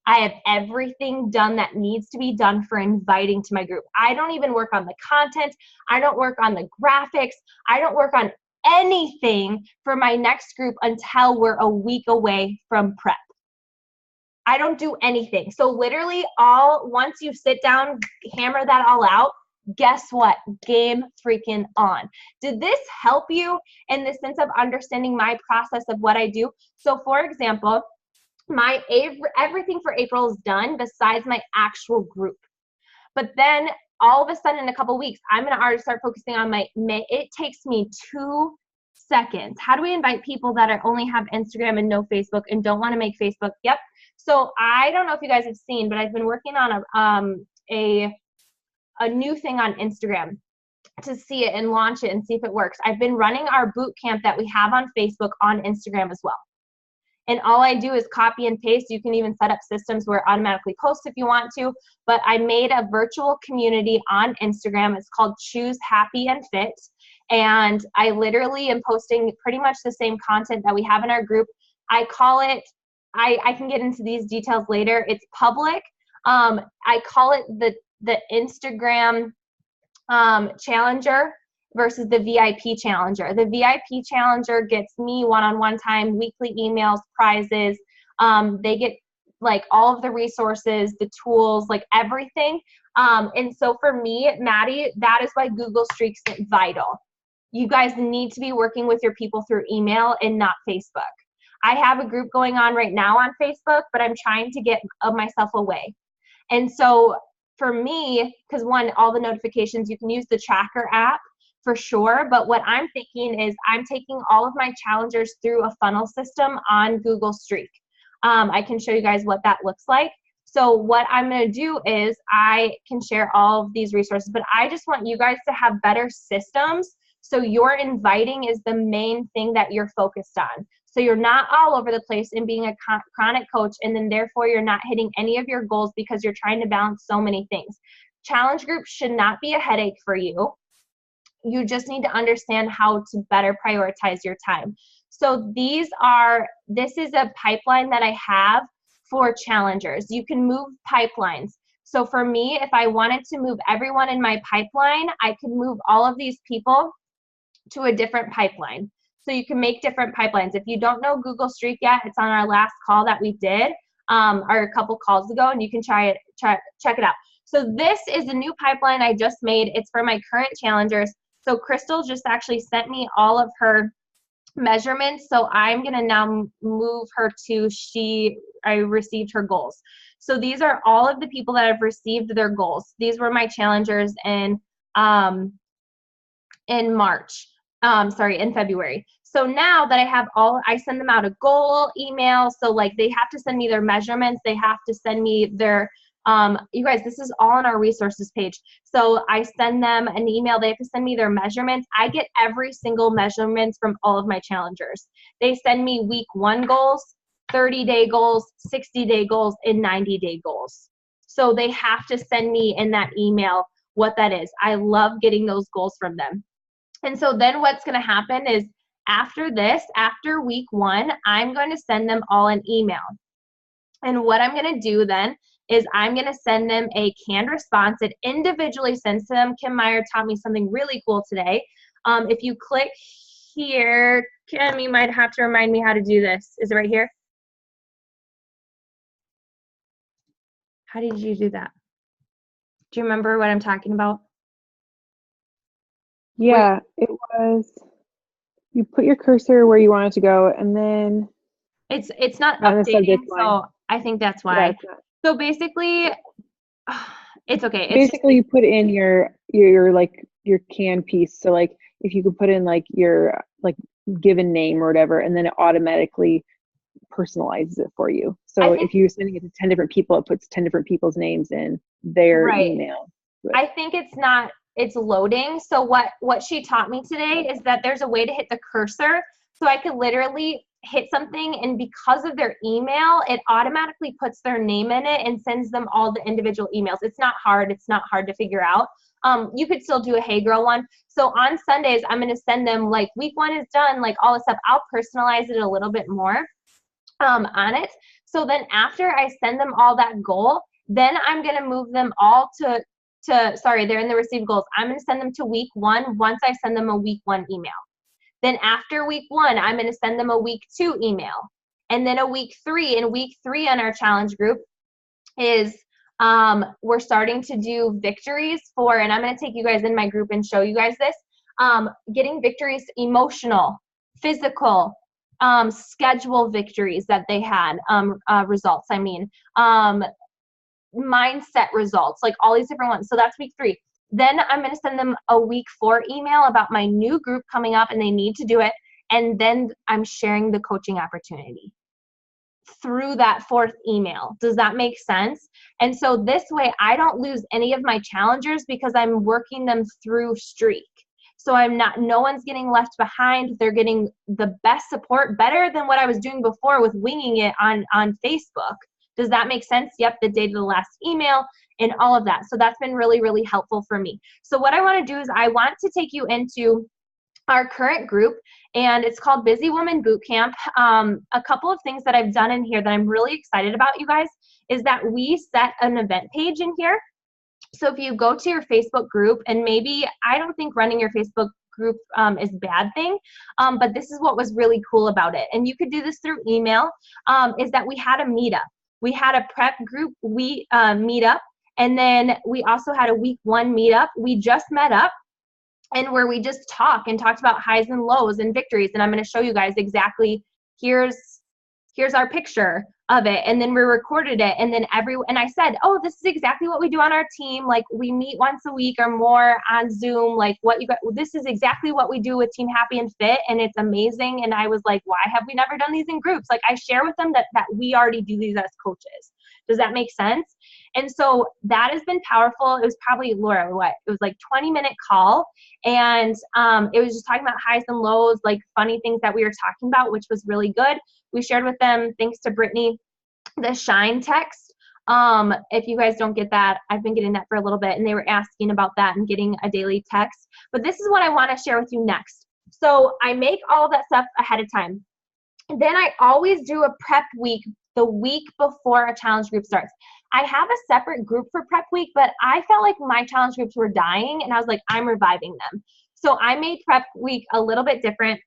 I have everything done that needs to be done for inviting to my group. I don't even work on the content. I don't work on the graphics. I don't work on anything for my next group until we're a week away from prep. I don't do anything. So literally once you sit down, hammer that all out, guess what? Game freaking on. Did this help you in the sense of understanding my process of what I do? So for example, everything for April is done besides my actual group. But then all of a sudden in a couple weeks, I'm going to already start focusing on it takes me 2 seconds. How do we invite people that only have Instagram and no Facebook and don't want to make Facebook? Yep. So I don't know if you guys have seen, but I've been working on a new thing on Instagram to see it and launch it and see if it works. I've been running our boot camp that we have on Facebook on Instagram as well. And all I do is copy and paste. You can even set up systems where it automatically posts if you want to. But I made a virtual community on Instagram. It's called Choose Happy and Fit. And I literally am posting pretty much the same content that we have in our group. I call it, I can get into these details later. It's public. I call it the Instagram Challenger. versus the VIP Challenger. The VIP Challenger gets me one-on-one time, weekly emails, prizes. They get like all of the resources, the tools, like everything. And so for me, Maddie, that is why Google Streaks is vital. You guys need to be working with your people through email and not Facebook. I have a group going on right now on Facebook, but I'm trying to get myself away. And so for me, because one, all the notifications, you can use the tracker app for sure. But what I'm thinking is I'm taking all of my challengers through a funnel system on Google Streak. I can show you guys what that looks like. So what I'm going to do is I can share all of these resources, but I just want you guys to have better systems. So your inviting is the main thing that you're focused on. So you're not all over the place and being a chronic coach, and then therefore you're not hitting any of your goals because you're trying to balance so many things. Challenge groups should not be a headache for you. You just need to understand how to better prioritize your time. So this is a pipeline that I have for challengers. You can move pipelines. So for me, if I wanted to move everyone in my pipeline, I could move all of these people to a different pipeline. So you can make different pipelines. If you don't know Google Streak yet, it's on our last call that we did, or a couple calls ago, and you can check it out. So this is a new pipeline I just made. It's for my current challengers. So Crystal just actually sent me all of her measurements. So I'm gonna now move her to I received her goals. So these are all of the people that have received their goals. These were my challengers in February. So now that I have I send them out a goal email. So like they have to send me their measurements. They have to send me their, you guys, this is all on our resources page. So I send them an email. They have to send me their measurements. I get every single measurements from all of my challengers. They send me week 1 goals, 30-day goals, 60-day goals, and 90-day goals. So they have to send me in that email what that is. I love getting those goals from them. And so then what's going to happen is after week 1, I'm going to send them all an email. And what I'm going to do then is I'm going to send them a canned response. It individually sends to them. Kim Meyer taught me something really cool today. If you click here, Kim, you might have to remind me how to do this. Is it right here? How did you do that? Do you remember what I'm talking about? Yeah, it was, you put your cursor where you want it to go, and then it's not updating, so I think that's why. Yeah, so basically, it's okay. Basically, you put in your canned piece. So like if you could put in like your given name or whatever, and then it automatically personalizes it for you. So if you're sending it to 10 different people, it puts 10 different people's names in their email. I think it's loading. So what she taught me today is that there's a way to hit the cursor. So I could literally hit something, and because of their email, it automatically puts their name in it and sends them all the individual emails. It's not hard. It's not hard to figure out. You could still do a Hey Girl one. So on Sundays, I'm going to send them like week 1 is done, like all this stuff. I'll personalize it a little bit more on it. So then after I send them all that goal, then I'm going to move them all sorry, they're in the received goals. I'm going to send them to week 1 once I send them a week 1 email. Then after week 1, I'm going to send them a week 2 email. And then a week 3. And week 3 on our challenge group is we're starting to do victories and I'm going to take you guys in my group and show you guys this. Getting victories, emotional, physical, schedule victories that they had, results, mindset results, like all these different ones. So that's week 3. Then I'm going to send them a week 4 email about my new group coming up, and they need to do it. And then I'm sharing the coaching opportunity through that 4th email. Does that make sense? And so this way I don't lose any of my challengers because I'm working them through Streak. So no one's getting left behind. They're getting the best support, better than what I was doing before with winging it on Facebook. Does that make sense? Yep, the date of the last email and all of that. So that's been really, really helpful for me. So what I want to do is I want to take you into our current group, and it's called Busy Woman Bootcamp. A couple of things that I've done in here that I'm really excited about, you guys, is that we set an event page in here. So if you go to your Facebook group, and maybe, I don't think running your Facebook group is a bad thing, but this is what was really cool about it. And you could do this through email, is that we had a meetup. We had a prep group meetup, and then we also had a week 1 meetup. We just met up, and where we just talked about highs and lows and victories. And I'm going to show you guys exactly, here's our picture of it. And then we recorded it. And then and I said, oh, this is exactly what we do on our team. Like, we meet once a week or more on Zoom. Like, this is exactly what we do with Team Happy and Fit. And it's amazing. And I was like, why have we never done these in groups? Like, I share with them that we already do these as coaches. Does that make sense? And so that has been powerful. It was probably, Laura, it was like 20-minute call. And it was just talking about highs and lows, like funny things that we were talking about, which was really good. We shared with them, thanks to Brittany, the Shine text. If you guys don't get that, I've been getting that for a little bit, and they were asking about that and getting a daily text. But this is what I want to share with you next. So I make all that stuff ahead of time. Then I always do a prep week the week before a challenge group starts. I have a separate group for prep week, but I felt like my challenge groups were dying, and I was like, I'm reviving them. So I made prep week a little bit different,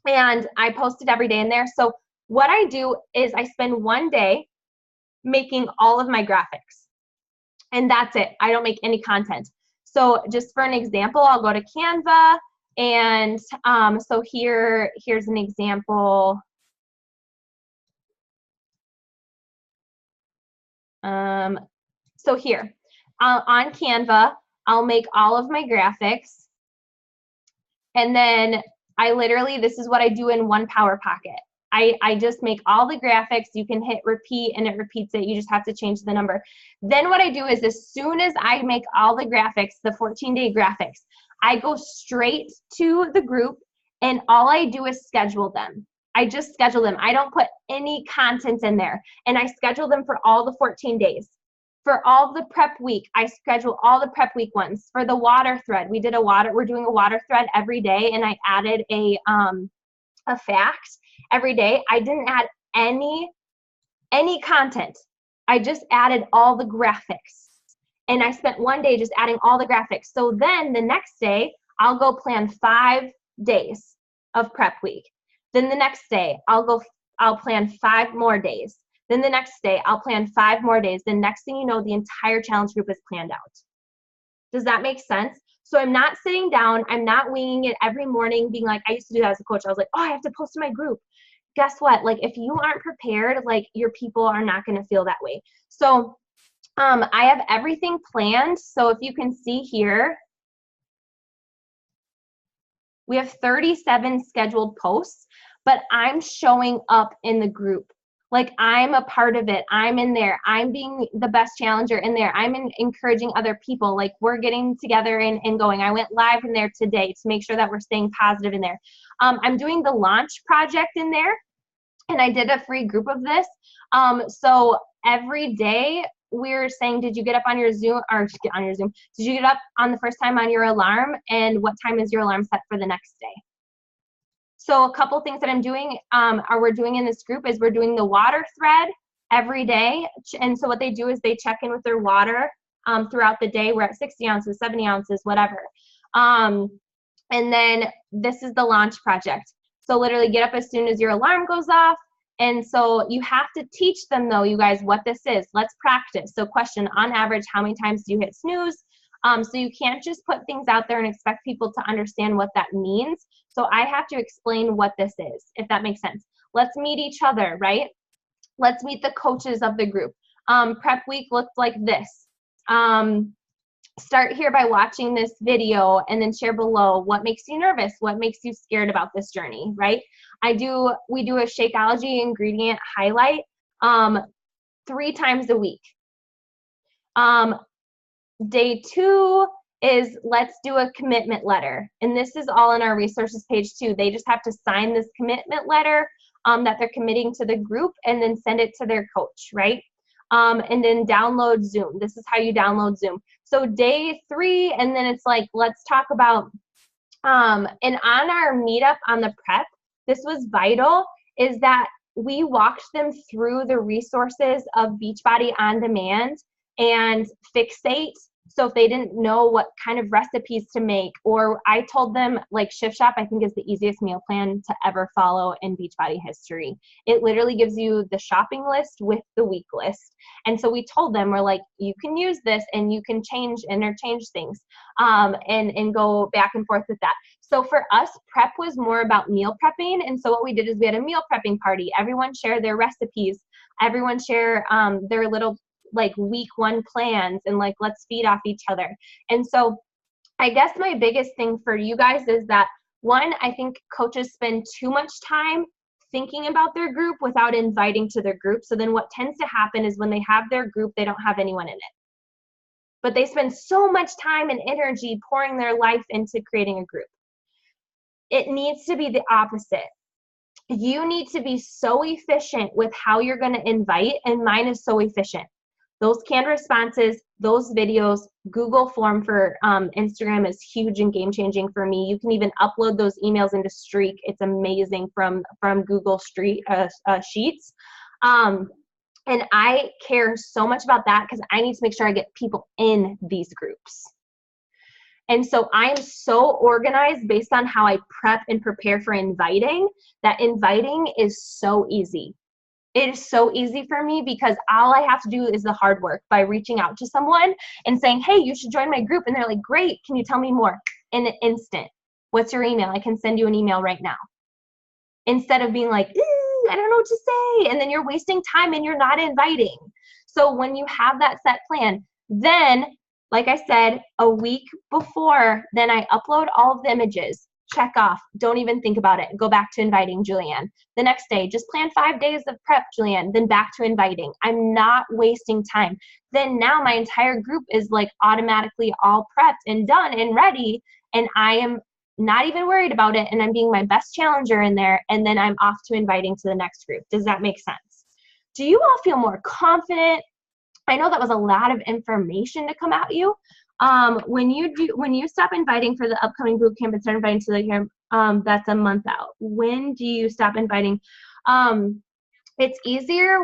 and I posted every day in there. So what I do is I spend one day making all of my graphics, and that's it. I don't make any content. So just for an example, I'll go to Canva, and so here's an example. So here on Canva, I'll make all of my graphics, and then this is what I do in one Power Pocket. I just make all the graphics. You can hit repeat and it repeats it. You just have to change the number. Then what I do is, as soon as I make all the graphics, the 14-day graphics, I go straight to the group, and all I do is schedule them. I just schedule them. I don't put any content in there, and I schedule them for all the 14 days. For all the prep week, I schedule all the prep week ones. For the water thread, we're doing a water thread every day, and I added a fact every day. I didn't add any content. I just added all the graphics, and I spent one day just adding all the graphics. So then the next day, I'll go plan 5 days of prep week. Then the next day, I'll plan 5 more days. Then the next day, I'll plan 5 more days. The next thing you know, the entire challenge group is planned out. Does that make sense? So I'm not sitting down. I'm not winging it every morning, being like, I used to do that as a coach. I was like, oh, I have to post to my group. Guess what? Like, if you aren't prepared, like, your people are not going to feel that way. So I have everything planned. So if you can see here, we have 37 scheduled posts, but I'm showing up in the group. Like, I'm a part of it. I'm in there. I'm being the best challenger in there. I'm encouraging other people. Like, we're getting together and going. I went live in there today to make sure that we're staying positive in there. I'm doing the launch project in there, and I did a free group of this. So every day we're saying, did you get up on your Zoom, or get on your Zoom? Did you get up on the first time on your alarm? And what time is your alarm set for the next day? So a couple things that I'm doing, we're doing in this group, is we're doing the water thread every day. And so what they do is they check in with their water throughout the day. We're at 60 ounces, 70 ounces, whatever. And then this is the launch project. So literally get up as soon as your alarm goes off. And so you have to teach them, though, you guys, what this is. Let's practice. So question, on average, how many times do you hit snooze? So you can't just put things out there and expect people to understand what that means. So I have to explain what this is, if that makes sense. Let's meet each other, right? Let's meet the coaches of the group. Prep week looks like this. Start here by watching this video, and then share below what makes you nervous, what makes you scared about this journey, right? We do a Shakeology ingredient highlight 3 times a week. Day 2 is let's do a commitment letter. And this is all in our resources page too. They just have to sign this commitment letter that they're committing to the group, and then send it to their coach, right? And then download Zoom. This is how you download Zoom. So day 3, and then it's like, let's talk about, and on our meetup on the prep, this was vital, is that we walked them through the resources of Beachbody On Demand and Fixate, So if they didn't know what kind of recipes to make, or I told them, like, Shift Shop, I think, is the easiest meal plan to ever follow in Beachbody history. It literally gives you the shopping list with the week list. And so we told them, we're like, you can use this and you can interchange things, and go back and forth with that. So for us, prep was more about meal prepping. And so what we did is we had a meal prepping party. Everyone shared their recipes. Everyone share their little, like, week one plans, and, like, let's feed off each other. And so I guess my biggest thing for you guys is that, one, I think coaches spend too much time thinking about their group without inviting to their group. So then what tends to happen is when they have their group, they don't have anyone in it. But they spend so much time and energy pouring their life into creating a group. It needs to be the opposite. You need to be so efficient with how you're going to invite, and mine is so efficient. Those canned responses, those videos, Google form for Instagram is huge and game-changing for me. You can even upload those emails into Streak. It's amazing from Google Sheets. And I care so much about that because I need to make sure I get people in these groups. And so I am so organized based on how I prep and prepare for inviting, that inviting is so easy. It is so easy for me because all I have to do is the hard work by reaching out to someone and saying, hey, you should join my group. And they're like, great, can you tell me more? In an instant. What's your email? I can send you an email right now. Instead of being like, I don't know what to say. And then you're wasting time and you're not inviting. So when you have that set plan, then, like I said, a week before, then I upload all of the images. Check off. Don't even think about it. Go back to inviting Julianne. The next day, just plan 5 days of prep, Julianne, then back to inviting. I'm not wasting time. Then now my entire group is, like, automatically all prepped and done and ready, and I am not even worried about it, and I'm being my best challenger in there, and then I'm off to inviting to the next group. Does that make sense? Do you all feel more confident? I know that was a lot of information to come at you. When you stop inviting for the upcoming boot camp and start inviting to the camp, that's a month out. When do you stop inviting? It's easier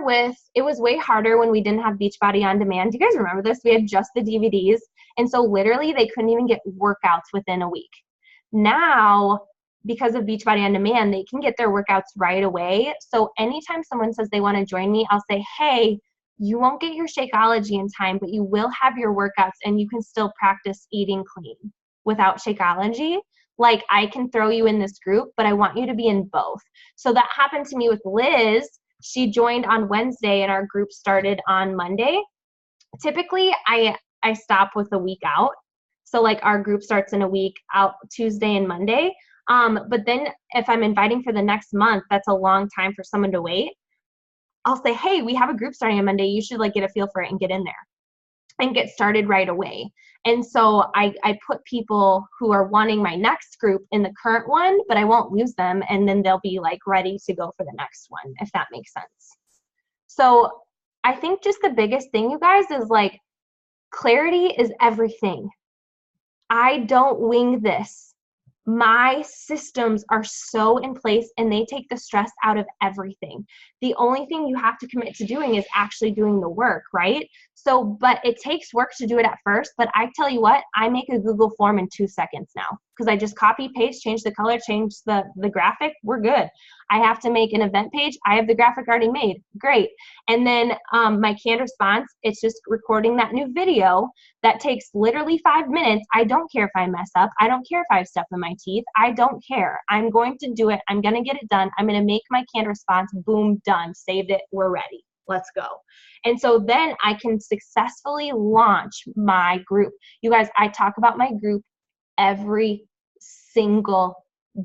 it was way harder when we didn't have Beachbody on Demand. Do you guys remember this? We had just the DVDs. And so literally they couldn't even get workouts within a week. Now, because of Beachbody on Demand, they can get their workouts right away. So anytime someone says they want to join me, I'll say, hey, you won't get your Shakeology in time, but you will have your workouts and you can still practice eating clean without Shakeology. Like, I can throw you in this group, but I want you to be in both. So that happened to me with Liz. She joined on Wednesday and our group started on Monday. Typically, I stop with a week out. So, like, our group starts in a week out Tuesday and Monday. But then if I'm inviting for the next month, that's a long time for someone to wait. I'll say, hey, we have a group starting on Monday. You should, like, get a feel for it and get in there and get started right away. And so I put people who are wanting my next group in the current one, but I won't lose them. And then they'll be, like, ready to go for the next one, if that makes sense. So I think just the biggest thing, you guys, is, like, clarity is everything. I don't wing this. My systems are so in place and they take the stress out of everything. The only thing you have to commit to doing is actually doing the work, right? So, but it takes work to do it at first, but I tell you what, I make a Google form in 2 seconds now because I just copy, paste, change the color, change the graphic, we're good. I have to make an event page, I have the graphic already made, great. And then my canned response, it's just recording that new video that takes literally 5 minutes. I don't care if I mess up. I don't care if I have stuff in my teeth. I don't care. I'm going to do it. I'm going to get it done. I'm going to make my canned response. Boom, done. Saved it. We're ready. Let's go. And so then I can successfully launch my group. You guys, I talk about my group every single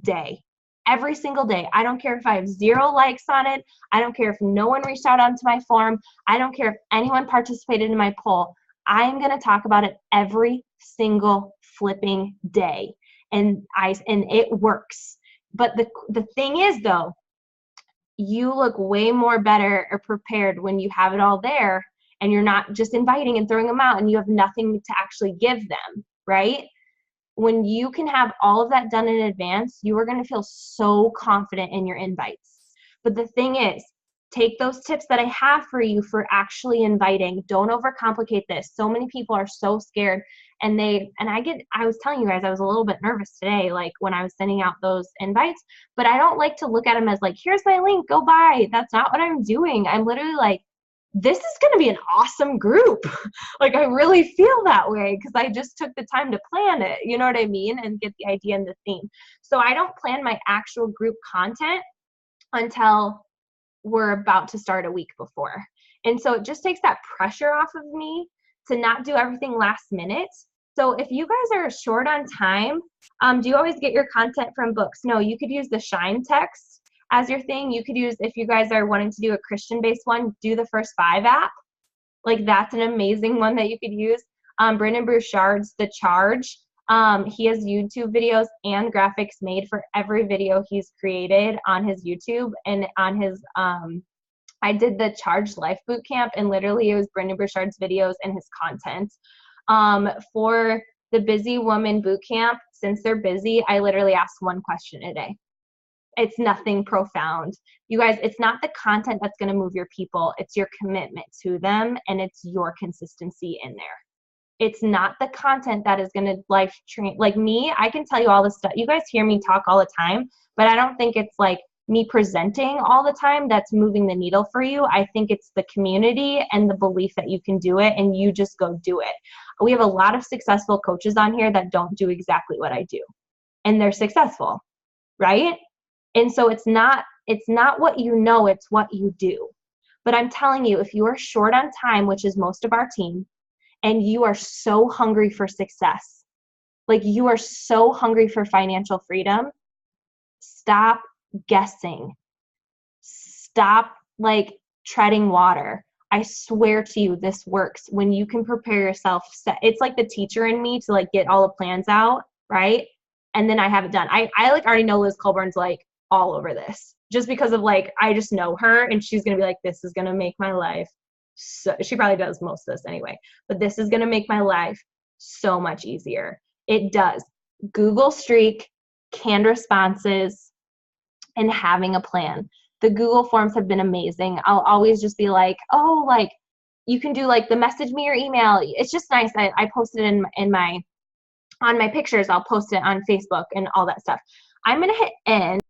day. Every single day. I don't care if I have 0 likes on it. I don't care if no one reached out onto my forum. I don't care if anyone participated in my poll. I'm going to talk about it every single flipping day. And it works. But the thing is, though, you look way more better or prepared when you have it all there and you're not just inviting and throwing them out and you have nothing to actually give them, right? When you can have all of that done in advance, you are going to feel so confident in your invites. But the thing is, take those tips that I have for you for actually inviting. Don't overcomplicate this. So many people are so scared, and I was telling you guys, I was a little bit nervous today, like when I was sending out those invites, but I don't like to look at them as like, here's my link, go buy. That's not what I'm doing. I'm literally like, this is going to be an awesome group. Like, I really feel that way because I just took the time to plan it, you know what I mean, and get the idea and the theme. So I don't plan my actual group content until we're about to start a week before. And so it just takes that pressure off of me to not do everything last minute. So if you guys are short on time, do you always get your content from books? No, you could use the Shine text as your thing. You could use, if you guys are wanting to do a Christian-based one, do the First 5 app. Like, that's an amazing one that you could use. Brendon Burchard's The Charge. He has YouTube videos and graphics made for every video he's created on his YouTube and on his, I did the Charged Life Bootcamp, and literally it was Brendon Burchard's videos and his content. For the Busy Woman Bootcamp, since they're busy, I literally ask one question a day. It's nothing profound. You guys, it's not the content that's going to move your people. It's your commitment to them, and it's your consistency in there. It's not the content that is going to life train. Like me, I can tell you all this stuff. You guys hear me talk all the time, but I don't think it's like me presenting all the time that's moving the needle for you. I think it's the community and the belief that you can do it, and you just go do it. We have a lot of successful coaches on here that don't do exactly what I do, and they're successful, right? And so it's not what you know, it's what you do. But I'm telling you, if you are short on time, which is most of our team, and you are so hungry for success, like you are so hungry for financial freedom, stop guessing. Stop like treading water. I swear to you, this works. When you can prepare yourself, it's like the teacher in me to like get all the plans out, right? And then I have it done. I like already know Liz Colburn's like all over this just because of like, I just know her, and she's going to be like, this is going to make my life. So she probably does most of this anyway, but this is going to make my life so much easier. It does. Google Streak, canned responses, and having a plan. The Google Forms have been amazing. I'll always just be like, oh, like you can do like the message me or email. It's just nice. I post it in my, on my pictures. I'll post it on Facebook and all that stuff. I'm going to hit end.